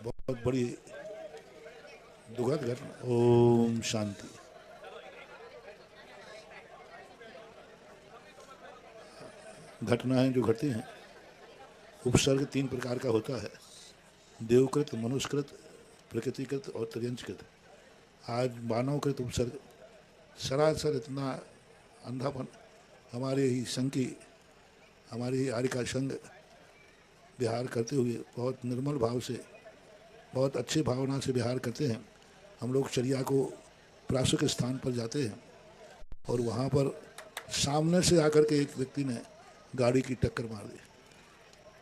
बहुत बड़ी दुखद घटना। ओम शांति। घटनाएं जो घटती हैं, उपसर्ग 3 प्रकार का होता है: देवकृत, मनुष्यकृत, प्रकृतिकृत और त्रियंचकृत। आज मानवकृत उपसर्ग सरासर इतना अंधापन, हमारे ही संघ की, हमारी ही आर्य का संघ विहार करते हुए बहुत निर्मल भाव से, बहुत अच्छी भावना से विहार करते हैं। हम लोग चर्या को प्रासुक स्थान पर जाते हैं और वहाँ पर सामने से आकर के एक व्यक्ति ने गाड़ी की टक्कर मार दी।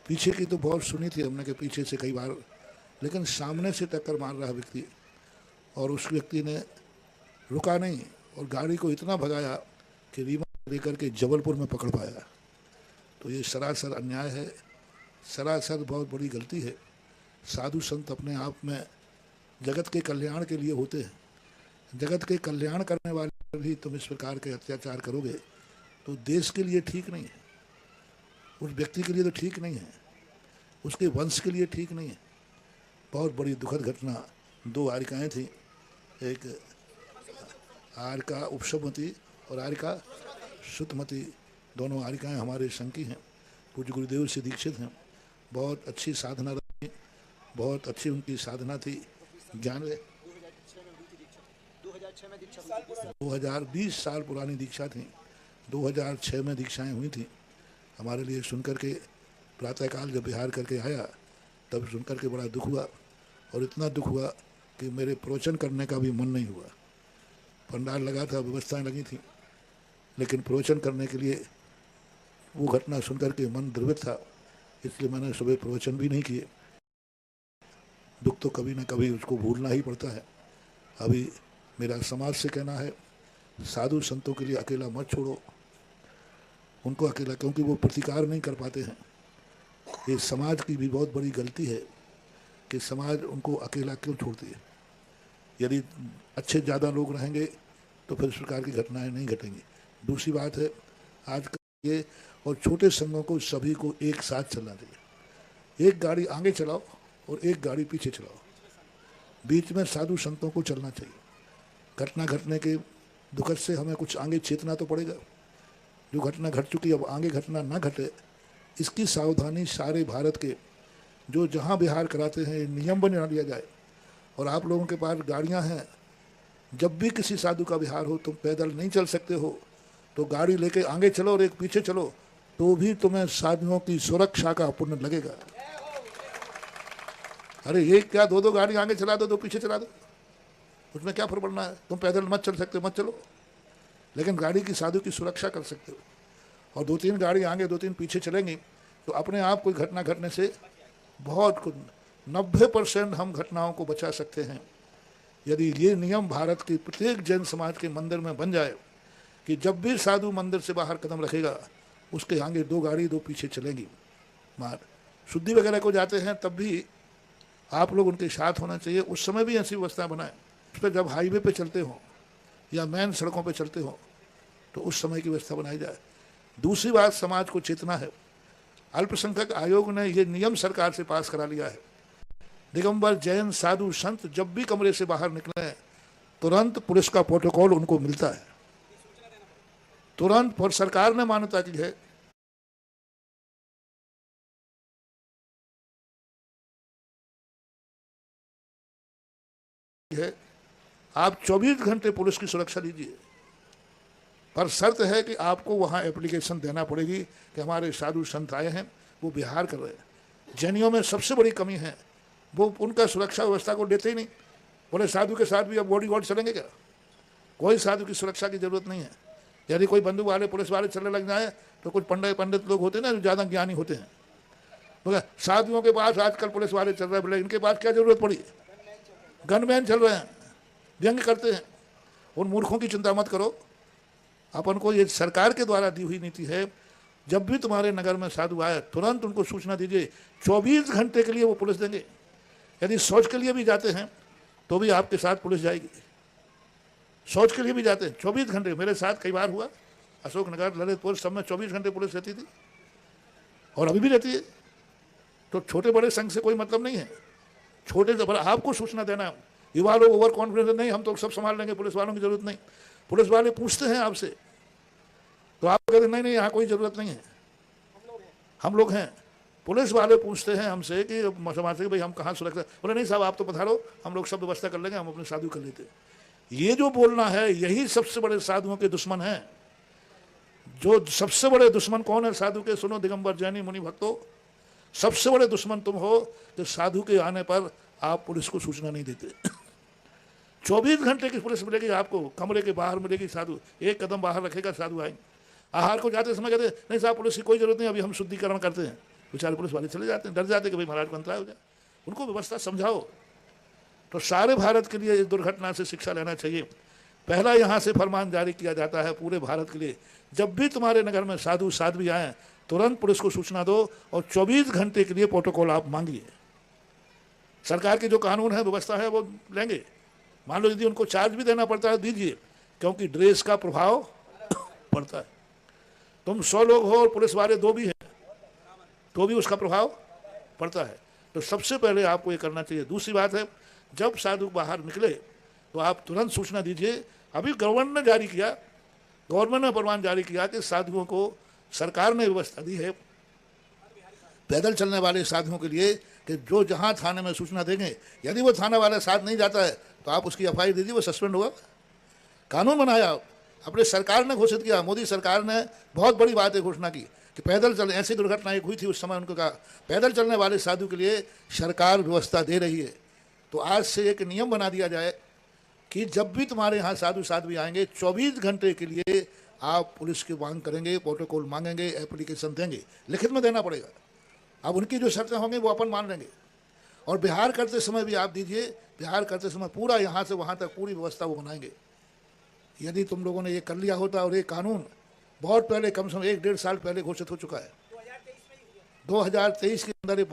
पीछे की तो बहुत सुनी थी हमने कि पीछे से कई बार, लेकिन सामने से टक्कर मार रहा व्यक्ति, और उस व्यक्ति ने रुका नहीं और गाड़ी को इतना भगाया कि रीवा लेकर के जबलपुर में पकड़ पाया। तो ये सरासर अन्याय है, सरासर बहुत बड़ी गलती है। साधु संत अपने आप में जगत के कल्याण के लिए होते हैं। जगत के कल्याण करने वाले पर भी तुम इस प्रकार के अत्याचार करोगे तो देश के लिए ठीक नहीं है, उस व्यक्ति के लिए तो ठीक नहीं है, उसके वंश के लिए ठीक नहीं है। बहुत बड़ी दुखद घटना। 2 आर्यिकाएँ थीं, एक आर्यिका उपशमती और आर्यिका श्रुतमती। दोनों आर्यिकाएँ हमारे संघ की हैं, पूज्य गुरुदेव से दीक्षित हैं। बहुत अच्छी साधना रही, बहुत अच्छी उनकी साधना थी। ज्ञान 2020 साल पुरानी दीक्षा थी, 2006 में दीक्षाएँ हुई थी। हमारे लिए सुनकर के प्रातःकाल जब विहार करके आया तब सुनकर के बड़ा दुख हुआ, और इतना दुख हुआ कि मेरे प्रवचन करने का भी मन नहीं हुआ। पंडाल लगा था, व्यवस्थाएं लगी थी, लेकिन प्रवचन करने के लिए वो घटना सुनकर के मन द्रवित था, इसलिए मैंने सुबह प्रवचन भी नहीं किए। दुख तो कभी ना कभी उसको भूलना ही पड़ता है। अभी मेरा समाज से कहना है, साधु संतों के लिए अकेला मत छोड़ो उनको अकेला, क्योंकि वो प्रतिकार नहीं कर पाते हैं। ये समाज की भी बहुत बड़ी गलती है कि समाज उनको अकेला क्यों छोड़ती है। यदि अच्छे ज़्यादा लोग रहेंगे तो फिर इस प्रकार की घटनाएं नहीं घटेंगी। दूसरी बात है, आज ये और छोटे संघों को सभी को एक साथ चलना चाहिए। एक गाड़ी आगे चलाओ और एक गाड़ी पीछे चलाओ, बीच में साधु संतों को चलना चाहिए। घटना घटने के दुखद से हमें कुछ आगे चेतना तो पड़ेगा। जो घटना घट चुकी अब आगे घटना ना घटे, इसकी सावधानी सारे भारत के जो जहाँ विहार कराते हैं नियम बना लिया जाए। और आप लोगों के पास गाड़ियाँ हैं, जब भी किसी साधु का विहार हो, तुम पैदल नहीं चल सकते हो तो गाड़ी लेके आगे चलो और एक पीछे चलो, तो भी तुम्हें साधुओं की सुरक्षा का पुण्य लगेगा। अरे ये क्या, 2 गाड़ी आगे चला दो, 2 पीछे चला दो, उसमें क्या फर्क पड़ना है। तुम पैदल मत चल सकते, मत चलो, लेकिन गाड़ी की साधु की सुरक्षा कर सकते हो। और 2-3 गाड़ी आगे 2-3 पीछे चलेंगी तो अपने आप कोई घटना घटने से बहुत 90% हम घटनाओं को बचा सकते हैं। यदि ये नियम भारत के प्रत्येक जैन समाज के मंदिर में बन जाए कि जब भी साधु मंदिर से बाहर कदम रखेगा उसके आगे 2 गाड़ी 2 पीछे चलेंगी। मार शुद्धि वगैरह को जाते हैं तब भी आप लोग उनके साथ होना चाहिए। उस समय भी ऐसी व्यवस्था बनाए, उस पर जब हाईवे पे चलते हो या मेन सड़कों पे चलते हो तो उस समय की व्यवस्था बनाई जाए। दूसरी बात, समाज को चेतना है। अल्पसंख्यक आयोग ने ये नियम सरकार से पास करा लिया है, दिगंबर जैन साधु संत जब भी कमरे से बाहर निकले तुरंत पुलिस का प्रोटोकॉल उनको मिलता है, तुरंत। और सरकार ने मान्यता की है आप 24 घंटे पुलिस की सुरक्षा दीजिए, पर शर्त है कि आपको वहाँ एप्लीकेशन देना पड़ेगी कि हमारे साधु संत आए हैं, वो विहार कर रहे हैं। जैनियों में सबसे बड़ी कमी है, वो उनका सुरक्षा व्यवस्था को देते ही नहीं। बोले साधु के साथ भी अब बॉडी गार्ड चलेंगे क्या? कोई साधु की सुरक्षा की जरूरत नहीं है। यदि कोई बंदूक वाले पुलिस वाले चलने लग जाए तो कुछ पंडित लोग होते हैं ना जो ज़्यादा ज्ञानी होते हैं, बोले साधुओं के पास आजकल पुलिस वाले चल रहे हैं, बोले इनके पास क्या जरूरत पड़ी, गनमैन चल रहे हैं, व्यंग करते हैं। उन मूर्खों की चिंता मत करो। अपन को ये सरकार के द्वारा दी हुई नीति है, जब भी तुम्हारे नगर में साधु आए तुरंत उनको सूचना दीजिए। 24 घंटे के लिए वो पुलिस देंगे। यदि शौच के लिए भी जाते हैं तो भी आपके साथ पुलिस जाएगी। शौच के लिए भी जाते हैं 24 घंटे। मेरे साथ कई बार हुआ, अशोकनगर, ललितपुर, सब में 24 घंटे पुलिस रहती थी और अभी भी रहती है। तो छोटे बड़े संघ से कोई मतलब नहीं है। छोटे से बड़ा आपको सूचना देना। युवा लोग ओवर कॉन्फिडेंस, नहीं हम तो सब संभाल लेंगे, पुलिस वालों की जरूरत नहीं। पुलिस वाले पूछते हैं आपसे तो आप कहते नहीं नहीं यहाँ कोई जरूरत नहीं है, हम लोग हैं। पुलिस वाले पूछते हैं हमसे कि समाज से भाई हम कहाँ सुरक्षा, बोले नहीं साहब आप तो पधारो, हम लोग सब व्यवस्था कर लेंगे, हम अपने साधु कर लेते। ये जो बोलना है यही सबसे बड़े साधुओं के दुश्मन हैं। जो सबसे बड़े दुश्मन कौन है साधु के, सुनो दिगंबर जैनी मुनि भक्तों, सबसे बड़े दुश्मन तुम हो कि साधु के आने पर आप पुलिस को सूचना नहीं देते। 24 घंटे की पुलिस मिलेगी आपको, कमरे के बाहर मिलेगी साधु, एक कदम बाहर रखेगा साधु आएंगे। आहार को जाते समय कहते नहीं साहब पुलिस की कोई जरूरत नहीं, अभी हम शुद्धिकरण करते हैं। बेचारे पुलिस वाले चले जाते हैं, डर जाते कि भाई महाराज को अंतराय हो जाए। उनको व्यवस्था समझाओ। तो सारे भारत के लिए इस दुर्घटना से शिक्षा लेना चाहिए। पहला यहाँ से फरमान जारी किया जाता है पूरे भारत के लिए, जब भी तुम्हारे नगर में साधु साध्वी आए तुरंत पुलिस को सूचना दो और 24 घंटे के लिए प्रोटोकॉल आप मांगिए। सरकार के जो कानून है व्यवस्था है वो लेंगे। मान लो यदि उनको चार्ज भी देना पड़ता है दीजिए, क्योंकि ड्रेस का प्रभाव पड़ता है। तुम 100 लोग हो और पुलिस वाले 2 भी हैं तो भी उसका प्रभाव पड़ता है। तो सबसे पहले आपको ये करना चाहिए। दूसरी बात है, जब साधु बाहर निकले तो आप तुरंत सूचना दीजिए। अभी गवर्नमेंट ने जारी किया, गवर्नमेंट ने फरमान जारी किया कि साधुओं को सरकार ने व्यवस्था दी है पैदल चलने वाले साधुओं के लिए कि जो जहां थाने में सूचना देंगे, यदि वो थाना वाला साथ नहीं जाता है तो आप उसकी एफआईआर दीजिए, वो सस्पेंड होगा। कानून बनाया अपने सरकार ने, घोषित किया। मोदी सरकार ने बहुत बड़ी बात है घोषणा की कि पैदल चल, ऐसी दुर्घटना एक हुई थी उस समय, उनको कहा पैदल चलने वाले साधु के लिए सरकार व्यवस्था दे रही है। तो आज से एक नियम बना दिया जाए कि जब भी तुम्हारे यहाँ साधु साध्वी आएंगे 24 घंटे के लिए आप पुलिस की मांग करेंगे, प्रोटोकॉल मांगेंगे, एप्लीकेशन देंगे, लिखित में देना पड़ेगा। अब उनकी जो शर्तें होंगी वो अपन मान लेंगे। और बिहार करते समय भी आप दीजिए, बिहार करते समय पूरा यहाँ से वहाँ तक पूरी व्यवस्था वो बनाएंगे। यदि तुम लोगों ने ये कर लिया होता, और ये कानून बहुत पहले, कम से कम 1-1.5 साल पहले घोषित हो चुका है, 2023 के अंदर ये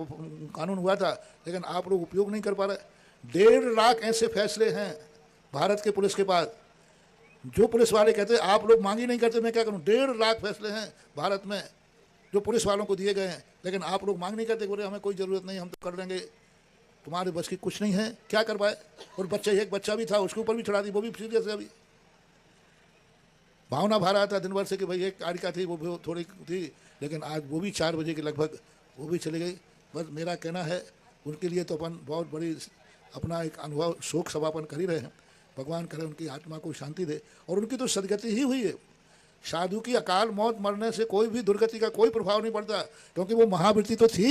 कानून हुआ था, लेकिन आप लोग उपयोग नहीं कर पा रहे। 1.5 लाख ऐसे फैसले हैं भारत के पुलिस के पास। जो पुलिस वाले कहते हैं आप लोग मांग ही नहीं करते, मैं क्या करूं। 1.5 लाख फैसले हैं भारत में जो पुलिस वालों को दिए गए हैं, लेकिन आप लोग मांग नहीं करते, बोले हमें कोई ज़रूरत नहीं, हम तो कर लेंगे, तुम्हारे बस की कुछ नहीं है, क्या कर पाए। और बच्चे, एक बच्चा भी था उसके ऊपर भी चढ़ा दी, वो भी सीरियस है। अभी भावना भा रहा था दिन भर से कि भाई एक कारिका थी वो थोड़ी थी, लेकिन आज वो भी 4 बजे के लगभग वो भी चली गई। बस मेरा कहना है उनके लिए तो अपन बहुत बड़ी अपना एक अनुभव शोक समापन कर ही रहे हैं। भगवान करे उनकी आत्मा को शांति दे। और उनकी तो सदगति ही हुई है। साधु की अकाल मौत मरने से कोई भी दुर्गति का कोई प्रभाव नहीं पड़ता, क्योंकि वो महावृत्ति तो थी।